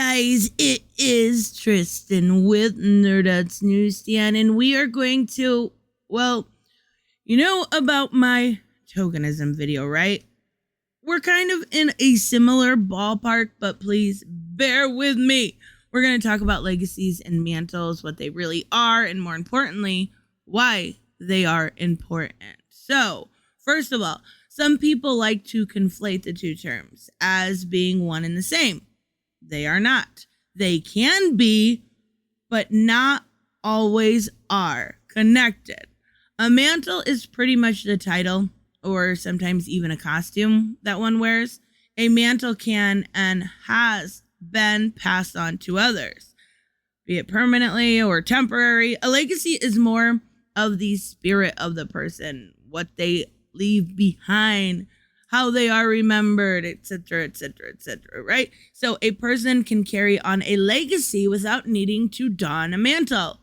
guys, it is Tristan with Nerdets Newsstand, and we are going to, well, you know about my tokenism video, right? We're kind of in a similar ballpark, but please bear with me. We're going to talk about legacies and mantles, what they really are, and more importantly, why they are important. So, first of all, some people like to conflate the two terms as being one and the same. They are not. They can be, but not always are connected. A mantle is pretty much the title, or sometimes even a costume that one wears. A mantle can and has been passed on to others, be it permanently or temporary. A legacy is more of the spirit of the person, what they leave behind, how they are remembered, etc., etc., etc., right? So a person can carry on a legacy without needing to don a mantle,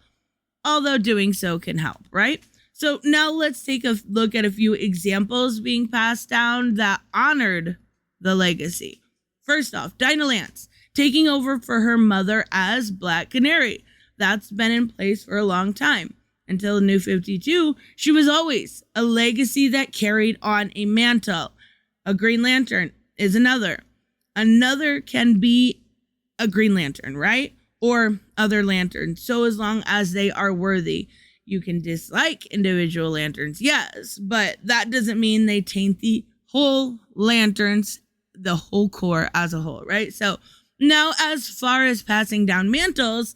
although doing so can help, right? So now let's take a look at a few examples being passed down that honored the legacy. First off, Dinah Lance, taking over for her mother as Black Canary. That's been in place for a long time. Until New 52, she was always a legacy that carried on a mantle. A Green Lantern is another. Another can be a Green Lantern, right? Or other lanterns. So as long as they are worthy. You can dislike individual lanterns, yes, but that doesn't mean they taint the whole lanterns, the whole core as a whole, right? So now as far as passing down mantles,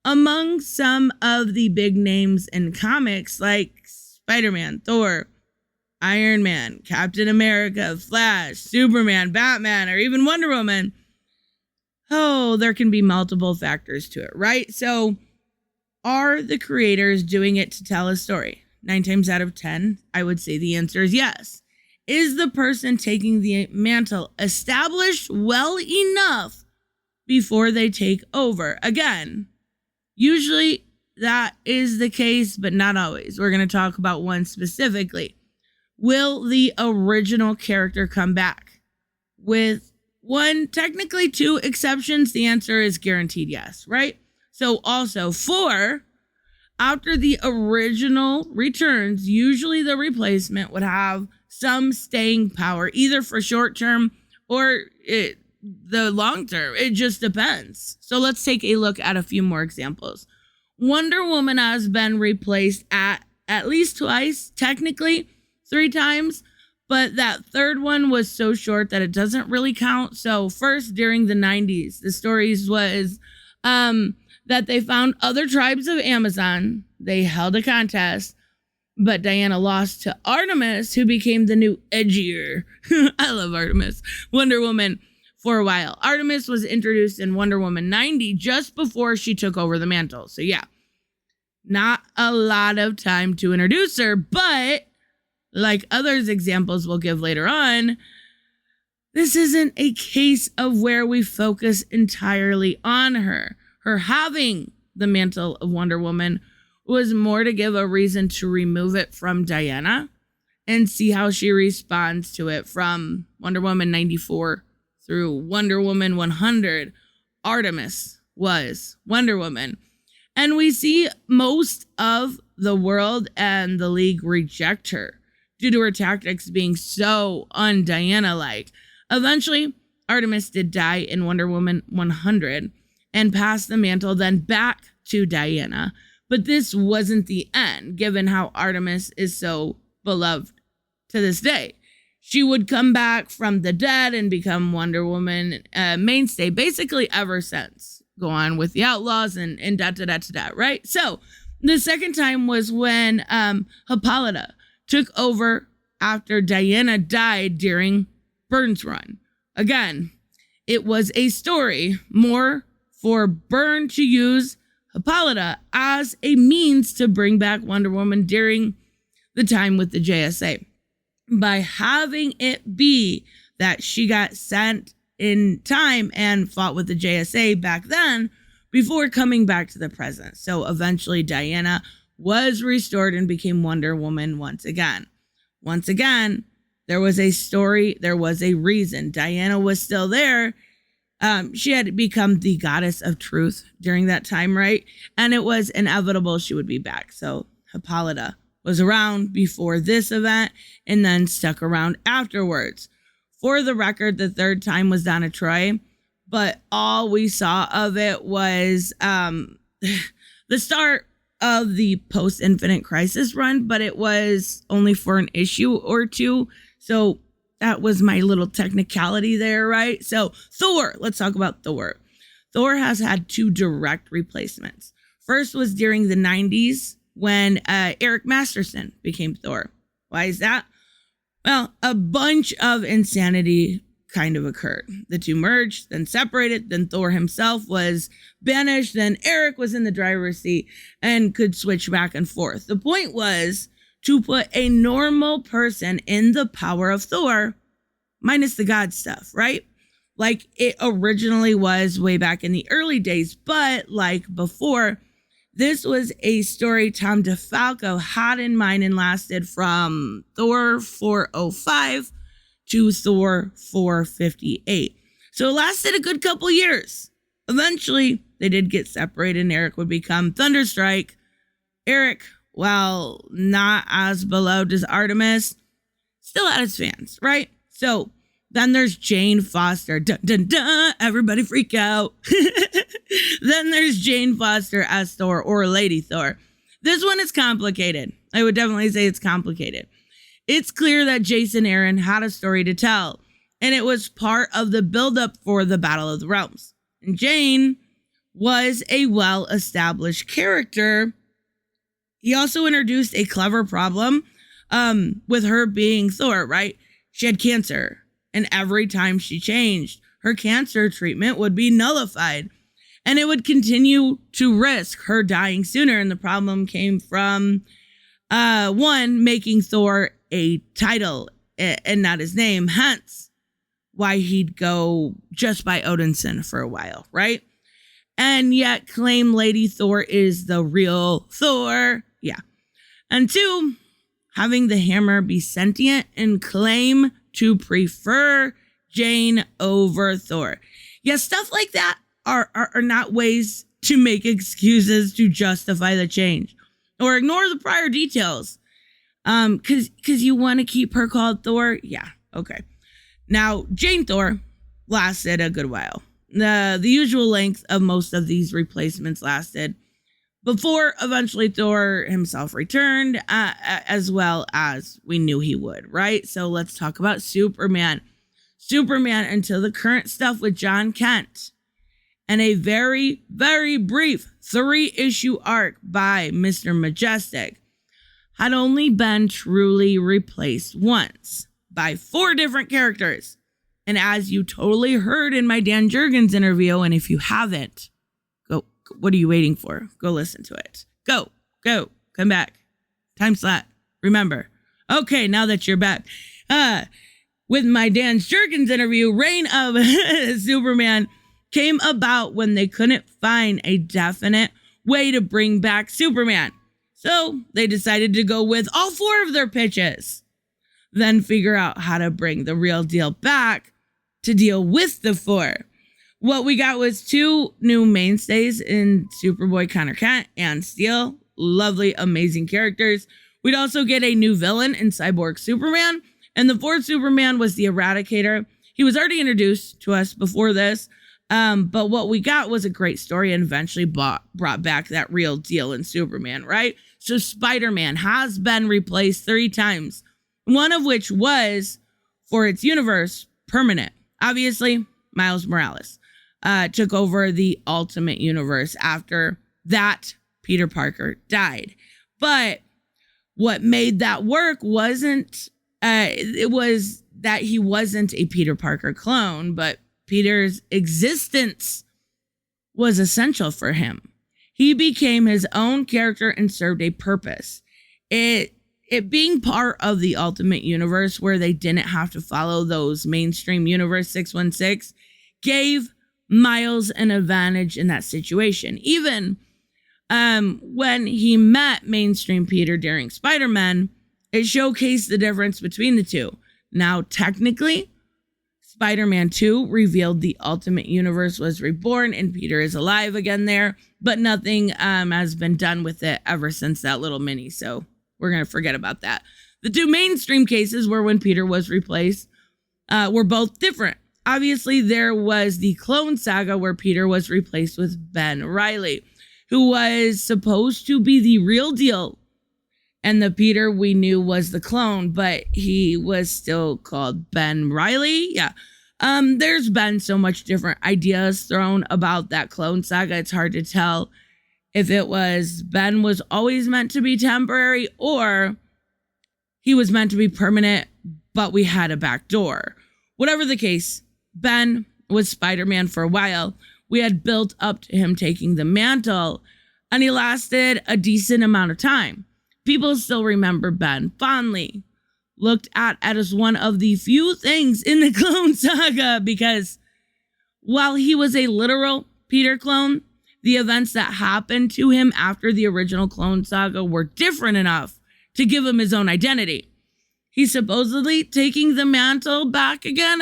among some of the big names in comics like Spider-Man, Thor, Iron Man, Captain America, Flash, Superman, Batman, or even Wonder Woman, there can be multiple factors to it, right? So are the creators doing it to tell a story? 9 times out of 10, I would say the answer is yes. Is the person taking the mantle established well enough before they take over? Again, usually that is the case, but not always. We're going to talk about one specifically. Will the original character come back? With one, technically 2 exceptions, the answer is guaranteed yes, right? So also 4, after the original returns, usually the replacement would have some staying power, either for short term or the long term. It just depends. So let's take a look at a few more examples. Wonder Woman has been replaced at least twice, technically 3 times, but that third one was so short that it doesn't really count. So first, during the 90s, the stories was that they found other tribes of Amazon. They held a contest, but Diana lost to Artemis, who became the new edgier, I love Artemis, Wonder Woman for a while. Artemis was introduced in Wonder Woman 90 just before she took over the mantle. So yeah, not a lot of time to introduce her, but like others examples we'll give later on, this isn't a case of where we focus entirely on her. Her having the mantle of Wonder Woman was more to give a reason to remove it from Diana and see how she responds to it. From Wonder Woman 94 through Wonder Woman 100, Artemis was Wonder Woman. And we see most of the world and the League reject her due to her tactics being so un-Diana-like. Eventually, Artemis did die in Wonder Woman 100 and passed the mantle then back to Diana. But this wasn't the end, given how Artemis is so beloved to this day. She would come back from the dead and become Wonder Woman mainstay basically ever since. Go on with the Outlaws and da-da-da-da-da, right? So the second time was when Hippolyta took over after Diana died during Byrne's run. Again, it was a story more for Byrne to use Hippolyta as a means to bring back Wonder Woman during the time with the JSA. By having it be that she got sent in time and fought with the JSA back then before coming back to the present. So eventually Diana was restored and became Wonder Woman once again. Once again, there was a story, there was a reason. Diana was still there, She had become the goddess of truth during that time, right? And it was inevitable she would be back. So Hippolyta was around before this event and then stuck around afterwards. For the record, the third time was Donna Troy, but all we saw of it was the start of the post-Infinite Crisis run, but it was only for an issue or two. So that was my little technicality there, right? So Thor, let's talk about Thor. Thor has had two direct replacements. First was during the 90s when Eric Masterson became Thor. Why is that? Well, a bunch of insanity kind of occurred. The two merged, then separated, then Thor himself was banished, then Eric was in the driver's seat and could switch back and forth. The point was to put a normal person in the power of Thor, minus the god stuff, right? Like it originally was way back in the early days, but like before, this was a story Tom DeFalco had in mind and lasted from Thor 405 to Thor 458. So it lasted a good couple years. Eventually, they did get separated and Eric would become Thunderstrike. Eric, while not as beloved as Artemis, still had his fans, right? So then there's Jane Foster. Dun, dun, dun, everybody freak out. Then there's Jane Foster as Thor or Lady Thor. This one is complicated. I would definitely say it's complicated. It's clear that Jason Aaron had a story to tell, and it was part of the buildup for the Battle of the Realms. And Jane was a well-established character. He also introduced a clever problem with her being Thor, right? She had cancer, and every time she changed, her cancer treatment would be nullified, and it would continue to risk her dying sooner. And the problem came from, one, making Thor a title and not his name, hence why he'd go just by Odinson for a while, right? And yet claim Lady Thor is the real Thor. Yeah. And two, having the hammer be sentient and claim to prefer Jane over Thor. Yeah, stuff like that are not ways to make excuses to justify the change or ignore the prior details. Cause you want to keep her called Thor? Yeah, okay. Now, Jane Thor lasted a good while. The usual length of most of these replacements lasted before eventually Thor himself returned, as well as we knew he would, right? So let's talk about Superman. Superman until the current stuff with John Kent and a very, very brief 3-issue arc by Mr. Majestic had only been truly replaced once by 4 different characters. And as you totally heard in my Dan Jurgens interview, and if you haven't, go, what are you waiting for? Go listen to it. Go, come back. Time slot. Remember. Okay, now that you're back. With my Dan Jurgens interview, Reign of Superman came about when they couldn't find a definite way to bring back Superman. So they decided to go with all 4 of their pitches, then figure out how to bring the real deal back to deal with the 4. What we got was 2 new mainstays in Superboy Connor Kent and Steel. Lovely, amazing characters. We'd also get a new villain in Cyborg Superman. And the 4th Superman was the Eradicator. He was already introduced to us before this. But what we got was a great story and eventually brought back that real deal in Superman, right? So Spider-Man has been replaced 3 times. One of which was, for its universe, permanent. Obviously, Miles Morales took over the Ultimate Universe after that Peter Parker died. But what made that work wasn't, it was that he wasn't a Peter Parker clone, but Peter's existence was essential for him. He became his own character and served a purpose. It being part of the Ultimate Universe where they didn't have to follow those mainstream Universe 616 gave Miles an advantage in that situation. Even when he met mainstream Peter during Spider-Man, it showcased the difference between the two. Now, technically, Spider-Man 2 revealed the Ultimate Universe was reborn and Peter is alive again there, but nothing has been done with it ever since that little mini, so we're going to forget about that. The two mainstream cases were when Peter was replaced were both different. Obviously, there was the Clone Saga where Peter was replaced with Ben Reilly, who was supposed to be the real deal. And the Peter we knew was the clone, but he was still called Ben Reilly. Yeah. There's been so much different ideas thrown about that Clone Saga. It's hard to tell if it was Ben was always meant to be temporary or he was meant to be permanent, but we had a back door. Whatever the case, Ben was Spider-Man for a while. We had built up to him taking the mantle, and he lasted a decent amount of time. People still remember Ben fondly, looked at as one of the few things in the Clone Saga, because while he was a literal Peter clone, the events that happened to him after the original Clone Saga were different enough to give him his own identity. He's supposedly taking the mantle back again.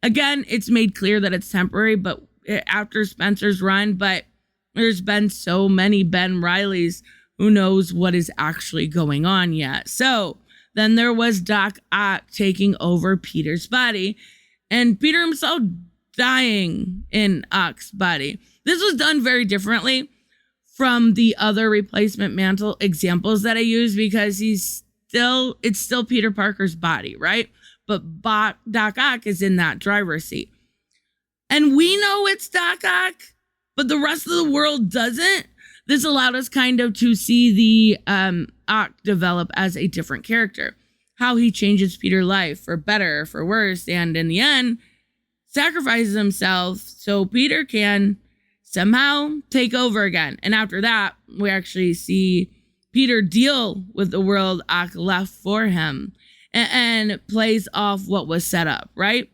Again, it's made clear that it's temporary, but after Spencer's run, but there's been so many Ben Reillys, who knows what is actually going on yet. So then there was Doc Ock taking over Peter's body and Peter himself dying in Ock's body. This was done very differently from the other replacement mantle examples that I use because it's still Peter Parker's body, right? But Doc Ock is in that driver's seat. And we know it's Doc Ock, but the rest of the world doesn't. This allowed us kind of to see the Ock develop as a different character, how he changes Peter's life for better, for worse, and in the end, sacrifices himself so Peter can somehow take over again. And after that, we actually see Peter deal with the world Ock left for him and plays off what was set up, right?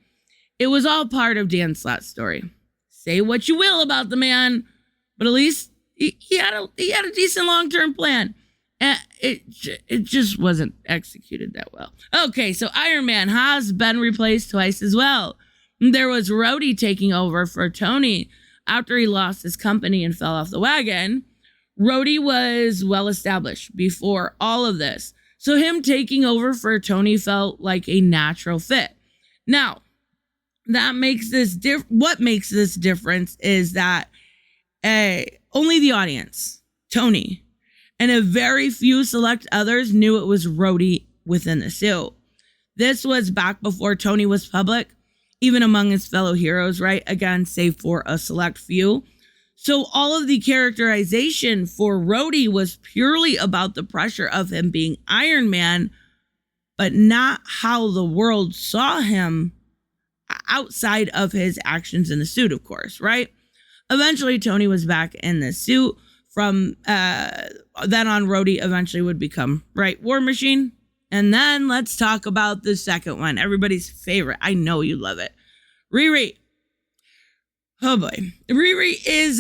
It was all part of Dan Slott's story. Say what you will about the man, but at least he had a decent long-term plan. It just wasn't executed that well. Okay, so Iron Man has been replaced twice as well. There was Rhodey taking over for Tony after he lost his company and fell off the wagon. Rhodey was well established before all of this, so him taking over for Tony felt like a natural fit. Now, what makes this difference is that only the audience, Tony, and a very few select others knew it was Rhodey within the suit. This was back before Tony was public, even among his fellow heroes, right? Again, save for a select few. So all of the characterization for Rhodey was purely about the pressure of him being Iron Man, but not how the world saw him outside of his actions in the suit, of course, right? Eventually, Tony was back in the suit. From then on, Rhodey eventually would become, right, War Machine. And then let's talk about the second one, everybody's favorite. I know you love it. Riri. Oh boy. Riri is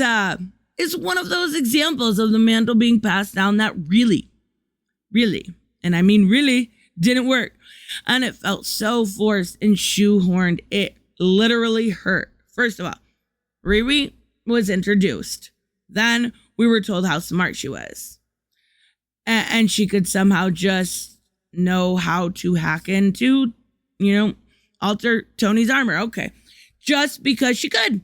one of those examples of the mantle being passed down that really, and I mean really, didn't work. And it felt so forced and shoehorned. It literally hurt. First of all, Riri was introduced. Then we were told how smart she was. And she could somehow just know how to hack into, alter Tony's armor. Okay. Just because she could.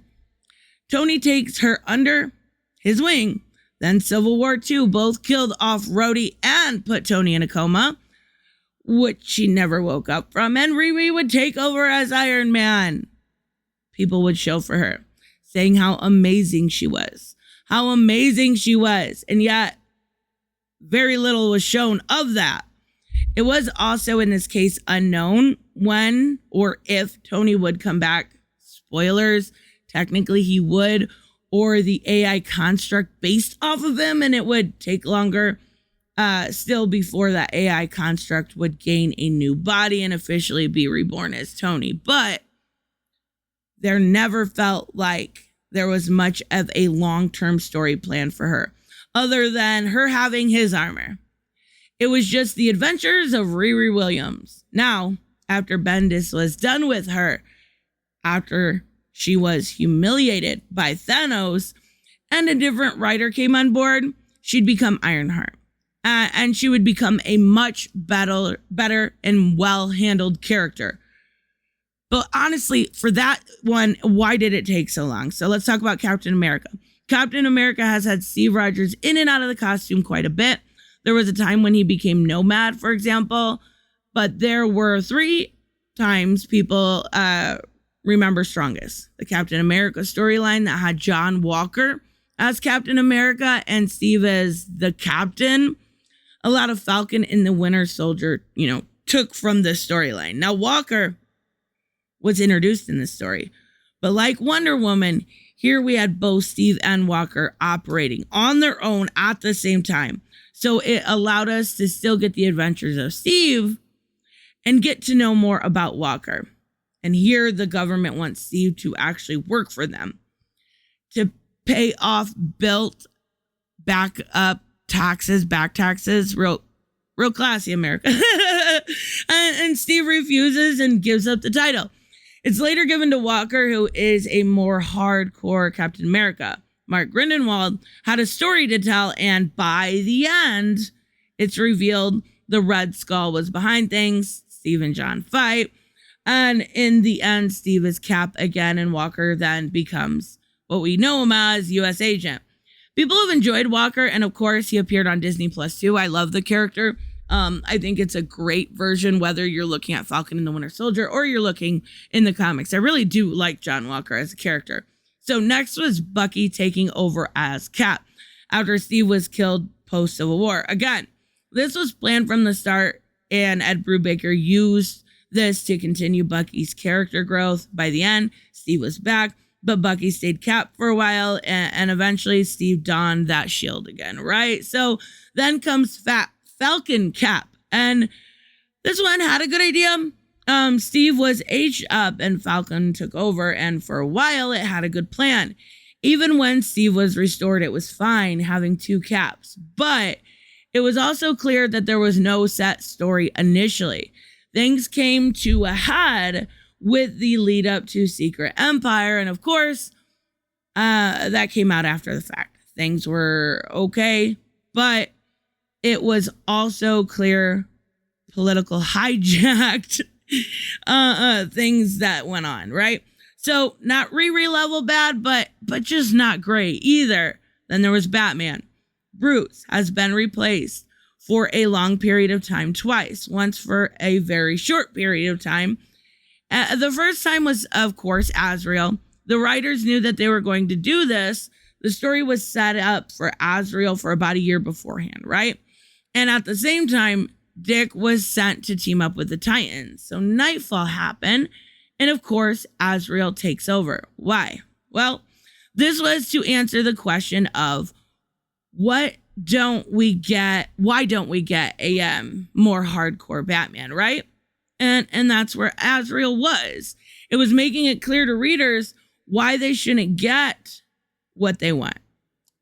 Tony takes her under his wing. Then Civil War II both killed off Rhodey and put Tony in a coma, which she never woke up from. And Riri would take over as Iron Man. People would show for her, saying how amazing she was. How amazing she was. And yet, very little was shown of that. It was also, in this case, unknown when or if Tony would come back. Spoilers, technically he would, or the AI construct based off of him, and it would take longer still before that AI construct would gain a new body and officially be reborn as Tony. But there never felt like there was much of a long-term story plan for her, other than her having his armor. It was just the adventures of Riri Williams. Now, after Bendis was done with her, after she was humiliated by Thanos and a different writer came on board, she'd become Ironheart. And she would become a much better and well-handled character. But honestly, for that one, why did it take so long? So let's talk about Captain America. Captain America has had Steve Rogers in and out of the costume quite a bit. There was a time when he became Nomad, for example. But there were 3 times people remember strongest. The Captain America storyline that had John Walker as Captain America and Steve as the Captain. A lot of Falcon and the Winter Soldier, took from this storyline. Now, Walker was introduced in this story. But like Wonder Woman, here we had both Steve and Walker operating on their own at the same time. So it allowed us to still get the adventures of Steve and get to know more about Walker. And here the government wants Steve to actually work for them, to pay off built back taxes, real classy America. and Steve refuses and gives up the title. It's later given to Walker, who is a more hardcore Captain America. Mark Grindelwald had a story to tell, and by the end, it's revealed the Red Skull was behind things. Steve and John fight. And in the end, Steve is Cap again, and Walker then becomes what we know him as, U.S. Agent. People have enjoyed Walker, and of course, he appeared on Disney Plus too. I love the character. I think it's a great version, whether you're looking at Falcon and the Winter Soldier or you're looking in the comics. I really do like John Walker as a character. So next was Bucky taking over as Cap after Steve was killed post-Civil War. Again, this was planned from the start, and Ed Brubaker used this to continue Bucky's character growth. By the end, Steve was back, but Bucky stayed Cap for a while, and eventually Steve donned that shield again, right? So then comes Falcon Cap, and this one had a good idea. Steve was aged up and Falcon took over, and for a while it had a good plan. Even when Steve was restored, it was fine having 2 Caps, but it was also clear that there was no set story initially. Things came to a head with the lead up to Secret Empire, and of course, that came out after the fact. Things were okay, but it was also clear political hijacked things that went on, right? So not Riri level bad, but just not great either. Then there was Batman. Bruce has been replaced for a long period of time twice, once for a very short period of time. The first time was, of course, Azrael. The writers knew that they were going to do this. The story was set up for Azrael for about a year beforehand, right? And at the same time, Dick was sent to team up with the Titans. So Nightfall happened, and of course, Azrael takes over. Why? Well, this was to answer the question of why don't we get a more hardcore Batman, right? And that's where Azrael was. It was making it clear to readers why they shouldn't get what they want.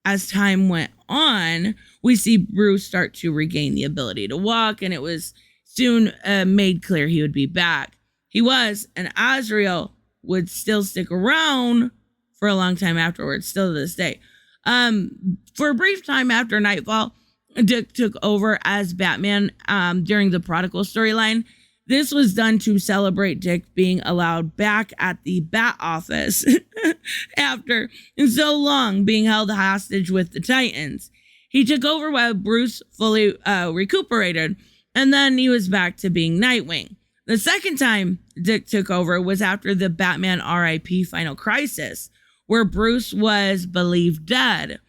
As time went on, we see Bruce start to regain the ability to walk, and it was soon made clear he would be back. He was, and Azrael would still stick around for a long time afterwards, still to this day. For a brief time after Nightfall, Dick took over as Batman during the Prodigal storyline. This was done to celebrate Dick being allowed back at the Bat office after so long being held hostage with the Titans. He took over while Bruce fully recuperated, and then he was back to being Nightwing. The second time Dick took over was after the Batman RIP Final Crisis, where Bruce was believed dead.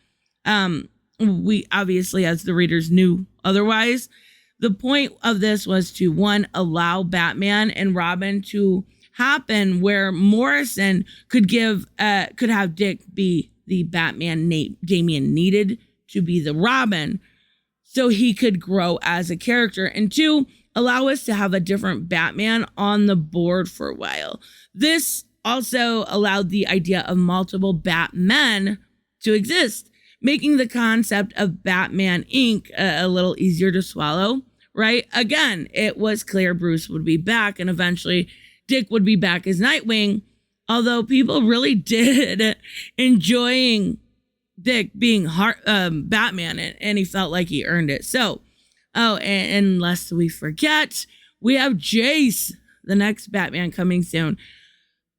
We obviously, as the readers, knew otherwise. The point of this was to, one, allow Batman and Robin to happen where Morrison could have Dick be the Batman Damian needed to be the Robin so he could grow as a character. And 2, allow us to have a different Batman on the board for a while. This also allowed the idea of multiple Batmen to exist, making the concept of Batman Inc. A little easier to swallow right? Again, it was clear Bruce would be back and eventually Dick would be back as Nightwing, although people really did enjoying Dick being Batman, and he felt like he earned it. So, and lest we forget, we have Jace, the next Batman, coming soon.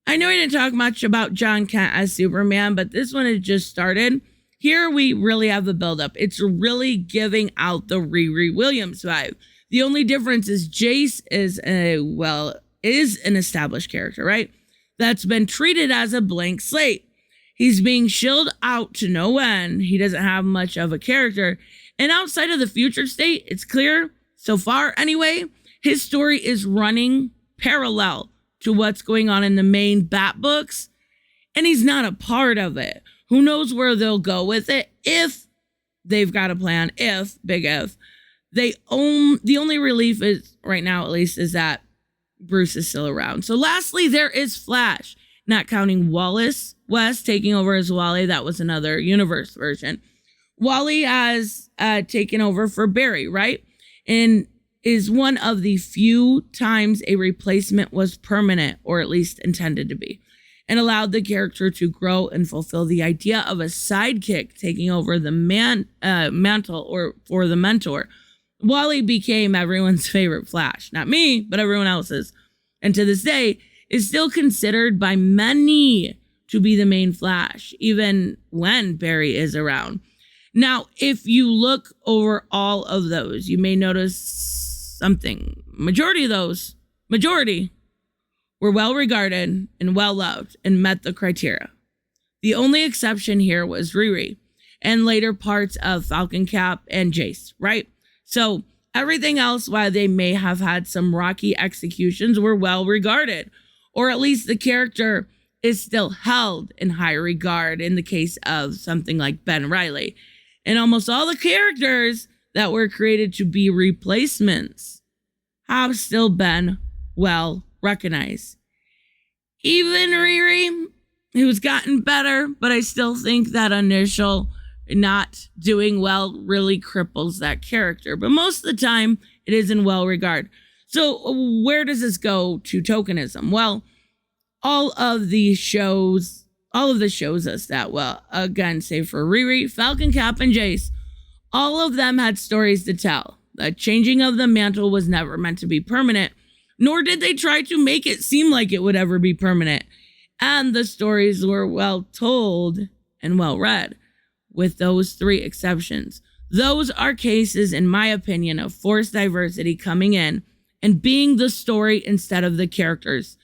I know we didn't talk much about John Kent as Superman, but this one had just started. Here we really have the buildup. It's really giving out the Riri Williams vibe. The only difference is Jace is an established character, right? That's been treated as a blank slate. He's being shilled out to no end. He doesn't have much of a character. And outside of the future state, it's clear, so far anyway, his story is running parallel to what's going on in the main Bat books. And he's not a part of it. Who knows where they'll go with it if they've got a plan, big if. The only relief is, right now at least, is that Bruce is still around. So lastly, there is Flash, not counting Wallace West taking over as Wally. That was another universe version. Wally has taken over for Barry, right? And is one of the few times a replacement was permanent, or at least intended to be, and allowed the character to grow and fulfill the idea of a sidekick taking over the mantle or for the mentor. Wally became everyone's favorite Flash. Not me, but everyone else's. And to this day, is still considered by many to be the main Flash, even when Barry is around. Now, if you look over all of those, you may notice something. Majority were well regarded and well loved and met the criteria. The only exception here was Riri and later parts of Falcon Cap and Jace, right? So everything else, while they may have had some rocky executions, were well regarded, or at least the character is still held in high regard in the case of something like Ben Reilly. And almost all the characters that were created to be replacements have still been well recognized. Even Riri, who's gotten better, but I still think that initial not doing well really cripples that character. But most of the time, it is in well regard. So where does this go to tokenism? Well, all of the shows us that, well, again, save for Riri, Falcon Cap, and Jace, all of them had stories to tell. The changing of the mantle was never meant to be permanent, nor did they try to make it seem like it would ever be permanent. And the stories were well told and well read, with those three exceptions. Those are cases, in my opinion, of forced diversity coming in and being the story instead of the characters.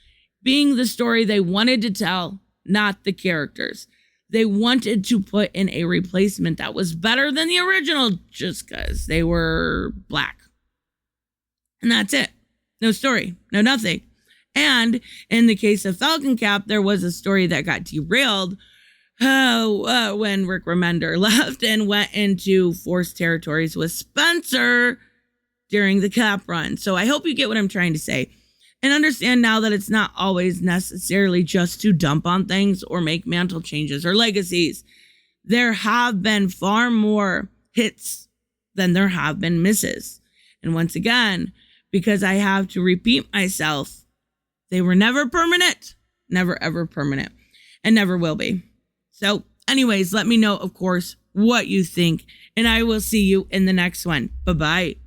Being the story they wanted to tell, not the characters. They wanted to put in a replacement that was better than the original just because they were black. And that's it. No story, no nothing. And in the case of Falcon Cap, there was a story that got derailed when Rick Remender left and went into forced territories with Spencer during the Cap run. So I hope you get what I'm trying to say. And understand now that it's not always necessarily just to dump on things or make mantle changes or legacies. There have been far more hits than there have been misses. And once again, because I have to repeat myself, they were never permanent, never ever permanent, and never will be. So anyways, let me know, of course, what you think, and I will see you in the next one. Bye-bye.